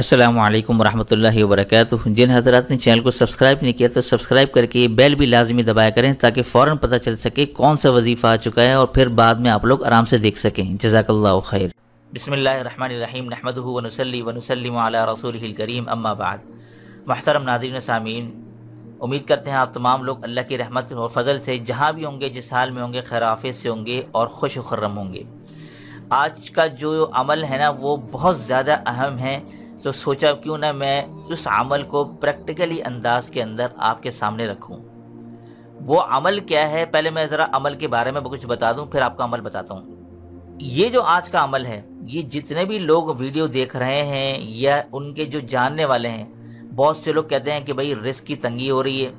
अस्सलामु अलैकुम वरहमतुल्लाहि वबरकातुहू। जिन हज़रात ने चैनल को सब्सक्राइब नहीं किया तो सब्सक्राइब करके बेल भी लाजमी दबाया करें ताकि फ़ौरन पता चल सके कौन सा वजीफ़ा आ चुका है और फिर बाद में आप लोग आराम से देख सकें। जज़ाकल्लाहु खैर। बिस्मिल्लाहिर्रहमानिर्रहीम नहमदुहु व नुसल्ली व नुसल्लिमु अला रसूलिहिल करीम अम्मा बाद। मुहतरम नाज़रीन व सामीन, उम्मीद करते हैं आप तमाम लोग अल्लाह की रहमत और फ़ज़ल से जहाँ भी होंगे, जिस हाल में होंगे, खैर आफियत से होंगे और खुश व खुर्रम होंगे। आज का जो अमल है ना वो बहुत ज़्यादा अहम है, तो सोचा क्यों ना मैं उस अमल को प्रैक्टिकली अंदाज के अंदर आपके सामने रखूं। वो अमल क्या है, पहले मैं ज़रा अमल के बारे में कुछ बता दूं, फिर आपका अमल बताता हूं। ये जो आज का अमल है, ये जितने भी लोग वीडियो देख रहे हैं या उनके जो जानने वाले हैं, बहुत से लोग कहते हैं कि भाई रिस्क की तंगी हो रही है,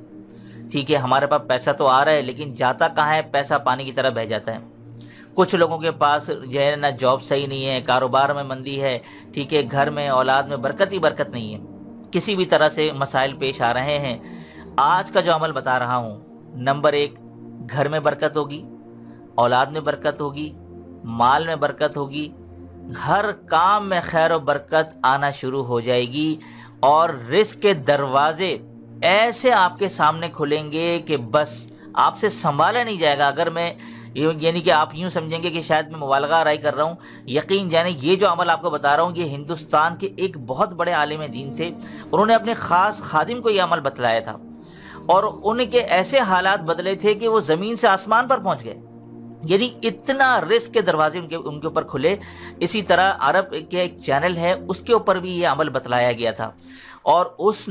ठीक है, हमारे पास पैसा तो आ रहा है लेकिन जाता कहाँ है, पैसा पानी की तरह बह जाता है। कुछ लोगों के पास जो है ना जॉब सही नहीं है, कारोबार में मंदी है, ठीक है, घर में औलाद में बरकत ही बरकत नहीं है, किसी भी तरह से मसाइल पेश आ रहे हैं। आज का जो अमल बता रहा हूँ, नंबर 1, घर में बरकत होगी, औलाद में बरकत होगी, माल में बरकत होगी, हर काम में खैर और बरकत आना शुरू हो जाएगी और रिस्क के दरवाजे ऐसे आपके सामने खुलेंगे कि बस आपसे संभाला नहीं जाएगा। अगर मैं यानी कि आप यूँ समझेंगे कि शायद मैं मुबालगा राय कर रहा हूँ, यकीन जाने ये जो अमल आपको बता रहा हूँ ये हिंदुस्तान के एक बहुत बड़े आलिम दीन थे, उन्होंने अपने ख़ास खादिम को ये अमल बतलाया था और उनके ऐसे हालात बदले थे कि वो ज़मीन से आसमान पर पहुँच गए। यानी इतना रिस्क के दरवाजे उनके ऊपर खुले। इसी तरह अरब के एक चैनल है उसके ऊपर भी ये अमल बतलाया गया था और उस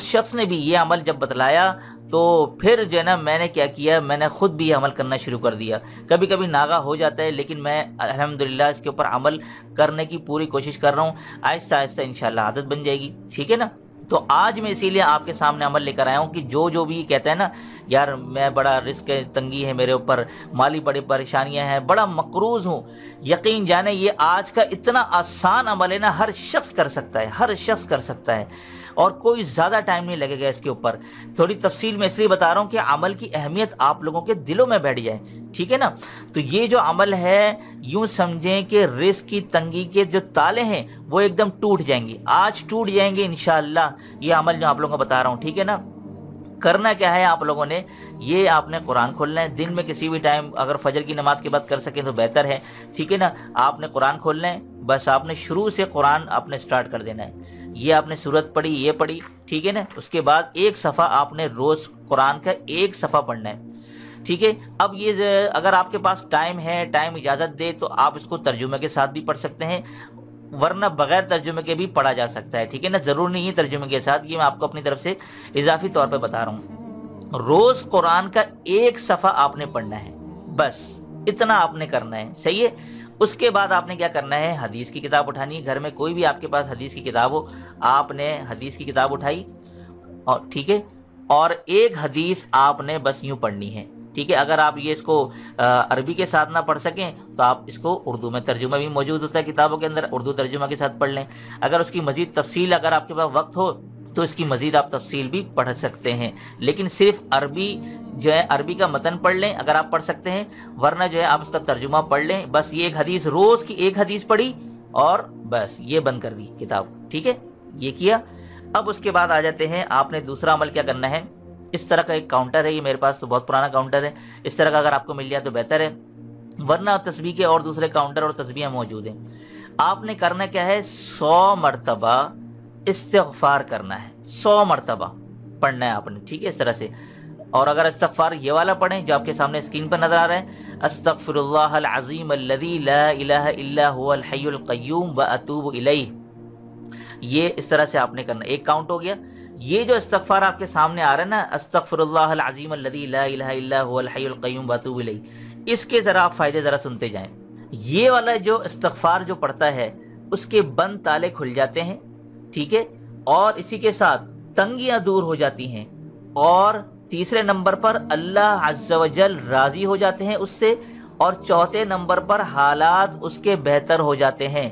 शख्स ने भी ये अमल जब बतलाया तो फिर जो है ना मैंने क्या किया, मैंने ख़ुद भी अमल करना शुरू कर दिया। कभी कभी नागा हो जाता है लेकिन मैं अल्हम्दुलिल्लाह इसके ऊपर अमल करने की पूरी कोशिश कर रहा हूँ। आहिस्ता आहिस्ता इंशाल्लाह आदत बन जाएगी, ठीक है ना। तो आज मैं इसीलिए आपके सामने अमल लेकर आया हूँ कि जो भी कहता है ना यार मैं बड़ा रिस्क तंगी है मेरे ऊपर, माली बड़ी परेशानियाँ हैं, बड़ा मकरूज़ हूँ, यकीन जाने ये आज का इतना आसान अमल है ना, हर शख्स कर सकता है, हर शख्स कर सकता है और कोई ज़्यादा टाइम नहीं लगेगा इसके ऊपर। थोड़ी तफसील में इसलिए बता रहा हूँ कि अमल की अहमियत आप लोगों के दिलों में बैठ जाए, ठीक है ना। तो ये जो अमल है यूँ समझें कि रिस्क की तंगी के जो ताले हैं वो एकदम टूट जाएंगे, आज टूट जाएंगे इंशाअल्लाह। ये अमल जो आप लोगों को बता रहा हूँ, ठीक है ना। करना क्या है आप लोगों ने, ये आपने कुरान खोलना है, दिन में किसी भी टाइम, अगर फजर की नमाज के बाद कर सकें तो बेहतर है, ठीक है ना। आपने कुरान खोलना है, बस आपने शुरू से कुरान आपने स्टार्ट कर देना है। ये आपने सूरत पढ़ी, ये पढ़ी, ठीक है ना। उसके बाद एक सफ़ा आपने रोज़ कुरान का एक सफ़ा पढ़ना है, ठीक है। अब ये अगर आपके पास टाइम है, टाइम इजाज़त दे तो आप इसको तर्जुमे के साथ भी पढ़ सकते हैं, वरना बगैर तर्जुमे के भी पढ़ा जा सकता है, ठीक है ना। ज़रूर नहीं है तर्जुमे के साथ, ये मैं आपको अपनी तरफ से इजाफी तौर पे बता रहा हूँ। रोज़ कुरान का एक सफ़ा आपने पढ़ना है, बस इतना आपने करना है, सही है। उसके बाद आपने क्या करना है, हदीस की किताब उठानी है। घर में कोई भी आपके पास हदीस की किताब हो, आपने हदीस की किताब उठाई और ठीक है, और एक हदीस आपने बस यूँ पढ़नी है, ठीक है। अगर आप ये इसको अरबी के साथ ना पढ़ सकें तो आप इसको उर्दू में तर्जुमा भी मौजूद होता है किताबों के अंदर, उर्दू तर्जुमा के साथ पढ़ लें। अगर उसकी मज़ीद तफसील अगर आपके पास वक्त हो तो इसकी मज़ीद आप तफसील भी पढ़ सकते हैं, लेकिन सिर्फ अरबी जो है अरबी का मतन पढ़ लें अगर आप पढ़ सकते हैं, वरना जो है आप उसका तर्जुमा पढ़ लें। बस ये एक हदीस, रोज़ की एक हदीस पढ़ी और बस ये बंद कर दी किताब, ठीक है, ये किया। अब उसके बाद आ जाते हैं, आपने दूसरा अमल क्या करना है। इस तरह का एक काउंटर है, ये मेरे पास तो बहुत पुराना काउंटर है, इस तरह का अगर आपको मिल जाए तो बेहतर है, वरना तस्बीह के और दूसरे काउंटर और तस्बीहें मौजूद हैं। आपने करना क्या है, 100 मरतबा इस्तिग़फ़ार करना है, 100 मरतबा पढ़ना है आपने, ठीक है, इस तरह से। और अगर इस्तिग़फ़ार ये वाला पढ़ें जो आपके सामने स्क्रीन पर नज़र आ रहा है, अस्तग़फ़िरुल्लाहल अज़ीम अल्लज़ी ला इलाहा इल्ला हुवल हय्युल क़य्यूम व अतूबु इलैह, ये इस तरह से आपने करना। एक काउंट हो गया। ये जो इस्तिग़फ़ार आपके सामने आ रहा है ना, अस्तग़फ़िरुल्लाहल अज़ीम अल्लज़ी ला इलाहा इल्ला हुवल हय्युल क़य्यूम व अतूबु इलैह, इसके ज़रा आप फ़ायदे ज़रा सुनते जाएं। ये वाला जो इस्तिग़फ़ार जो पढ़ता है उसके बंद ताले खुल जाते हैं, ठीक है, और इसी के साथ तंगियाँ दूर हो जाती हैं और तीसरे नंबर पर अल्लाह अज़्ज़ा व जल राज़ी हो जाते हैं उससे, और चौथे नंबर पर हालात उसके बेहतर हो जाते हैं।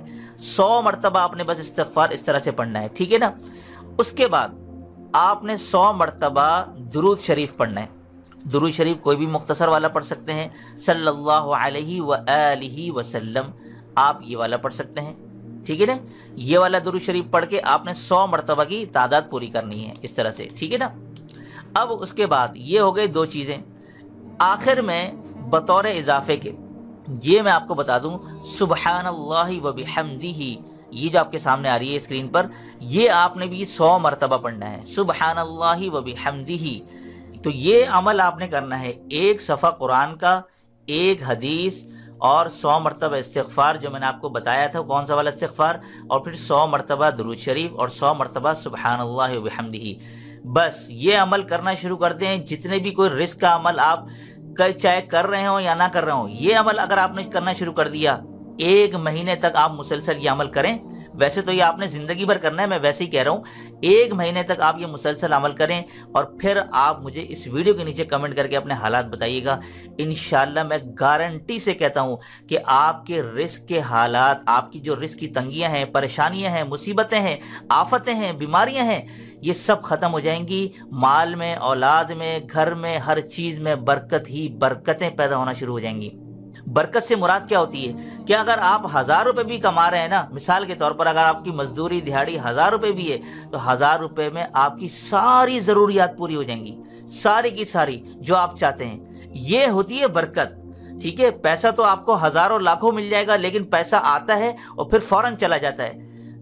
100 मरतबा आपने बस इस्तिग़फ़ार इस तरह से पढ़ना है, ठीक है ना। उसके बाद आपने 100 मरतबा दुरूद शरीफ पढ़ना है। दुरूद शरीफ कोई भी मुख्तसर वाला पढ़ सकते हैं, सल्लल्लाहु अलैहि व आलिहि वसल्लम, आप ये वाला पढ़ सकते हैं, ٹھیک ہے نا, یہ والا درود شریف پڑھ کے آپ نے 100 مرتبہ کی تعداد پوری کرنی ہے اس طرح سے, ٹھیک ہے نا. اب اس کے بعد یہ ہو گئے 2 چیزیں. آخر میں بطور اضافے کے یہ میں آپ کو بتا دوں, سبحان اللہ و بحمدہ, یہ جو آپ کے سامنے آ رہی ہے اسکرین پر, یہ آپ نے بھی 100 مرتبہ پڑھنا ہے, سبحان اللہ و بحمدہ. تو یہ عمل آپ نے کرنا ہے, ایک صفحہ قرآن کا, ایک حدیث اور 100 مرتبہ استغفار جو میں نے آپ کو بتایا تھا کون سا والا استغفار, اور پھر 100 مرتبہ درود شریف اور 100 مرتبہ سبحان اللہ و بحمدہ. بس یہ عمل کرنا شروع کر دیں. جتنے بھی کوئی رزق کا عمل آپ چاہے کر رہے ہوں یا نہ کر رہے ہوں, یہ عمل اگر آپ نے کرنا شروع کر دیا, 1 مہینے تک آپ مسلسل یہ عمل کریں. ویسے تو یہ آپ نے زندگی بھر کرنا ہے, میں ویسے ہی کہہ رہا ہوں, 1 مہینے تک آپ یہ مسلسل عمل کریں اور پھر آپ مجھے اس ویڈیو کے نیچے کمنٹ کر کے اپنے حالات بتائیے گا. انشاءاللہ میں گارنٹی سے کہتا ہوں کہ آپ کے رزق کے حالات, آپ کی جو رزق کی تنگیاں ہیں, پریشانیاں ہیں, مصیبتیں ہیں, آفتیں ہیں, بیماریاں ہیں, یہ سب ختم ہو جائیں گی. مال میں, اولاد میں, گھر میں, ہر چیز میں برکت ہی برکتیں پیدا ہونا شروع ہو جائیں گی. برکت سے مراد کیا ہوتی ہے کہ اگر آپ 1000 روپے بھی کما رہے ہیں نا, مثال کے طور پر اگر آپ کی مزدوری دیہاڑی 1000 روپے بھی ہے, تو 1000 روپے میں آپ کی ساری ضروریات پوری ہو جائیں گی, ساری کی ساری جو آپ چاہتے ہیں. یہ ہوتی ہے برکت, ٹھیک ہے. پیسہ تو آپ کو ہزاروں لاکھوں مل جائے گا, لیکن پیسہ آتا ہے اور پھر فوراً چلا جاتا ہے.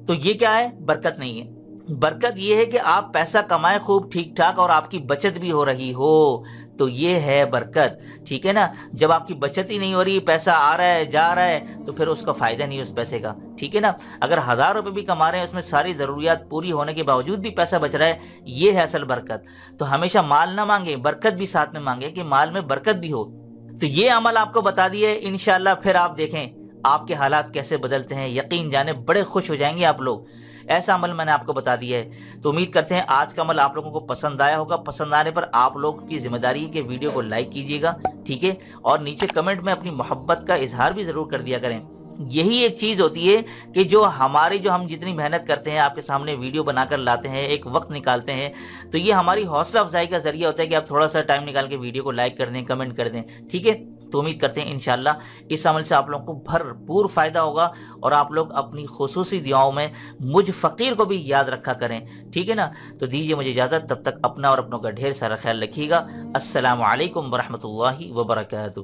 تو یہ کیا ہے؟ برکت نہیں ہے. برکت یہ ہے کہ آپ پیسہ کمائیں خوب ٹھیک ٹھاک اور آپ کی بچت بھی ہو رہی ہو, تو یہ ہے برکت, ٹھیک ہے نا. جب آپ کی بچت ہی نہیں ہو رہی, پیسہ آ رہا ہے جا رہا ہے, تو پھر اس کا فائدہ نہیں ہے اس پیسے کا, ٹھیک ہے نا. اگر 1000 روپے بھی کما رہے ہیں, اس میں ساری ضروریات پوری ہونے کے باوجود بھی پیسہ بچ رہا ہے, یہ ہے اصل برکت. تو ہمیشہ مال نہ مانگیں, برکت بھی ساتھ میں مانگیں کہ مال میں برکت بھی ہو. تو یہ عمل آپ کو بتا دیے, انشاءاللہ پھر آپ دیکھیں آپ کے حالات کیسے بدلتے ہیں. یقین جانے بڑے خوش ہو جائیں گے آپ لوگ. ایسا عمل میں نے آپ کو بتا دیا ہے. تو امید کرتے ہیں آج کا عمل آپ لوگوں کو پسند آیا ہوگا. پسند آنے پر آپ لوگوں کی ذمہ داری ہے کہ ویڈیو کو لائک کیجیے گا, ٹھیک ہے, اور نیچے کمنٹ میں اپنی محبت کا اظہار بھی ضرور کر دیا کریں. یہی ایک چیز ہوتی ہے کہ جو ہم جتنی محنت کرتے ہیں, آپ کے سامنے ویڈیو بنا کر لاتے ہیں, ایک وقت نکالتے ہیں, تو یہ ہماری حوصلہ افزائی کا ذریعہ ہوتا ہے کہ آپ تھوڑا سا ٹائم نکال کے ویڈیو کو لائک کر دیں, کمنٹ کر دیں, ٹھیک ہے. تو امید کرتے ہیں انشاءاللہ اس عمل سے آپ لوگوں کو بھرپور فائدہ ہوگا, اور آپ لوگ اپنی خصوصی دعاؤں میں مجھ فقیر کو بھی یاد رکھا کریں, ٹھیک ہے نا. تو دیجیے مجھے اجازت, تب تک اپنا اور اپنوں کا ڈھیر سارا خیال رکھیے گا. السلام علیکم ورحمۃ اللہ وبرکاتہ.